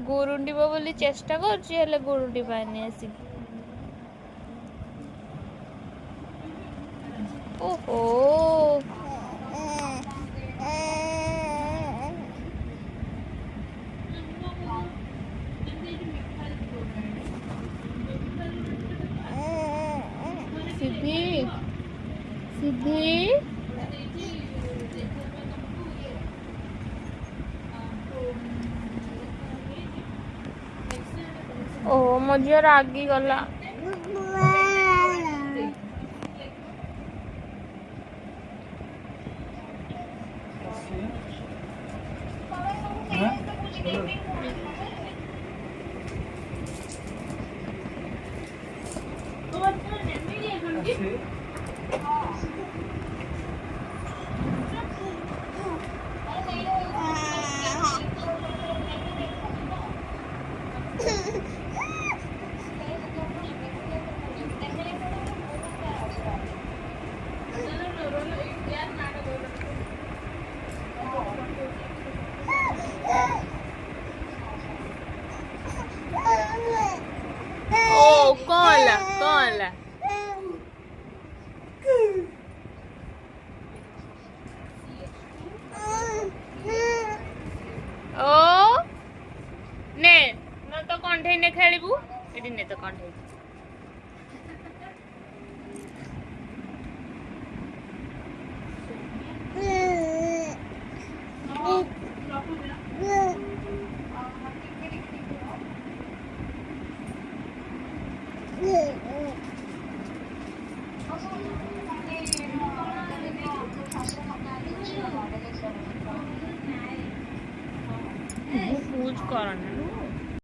गुरुंडिब बोली चेष्टा कर गुरुंडी पानी आसी ओहो सिद्धि सिद्धि ओ मो झील रागी गला ओ कौन ला ओ ने न तो कंठे ने खेलबू एडी ने तो कंठे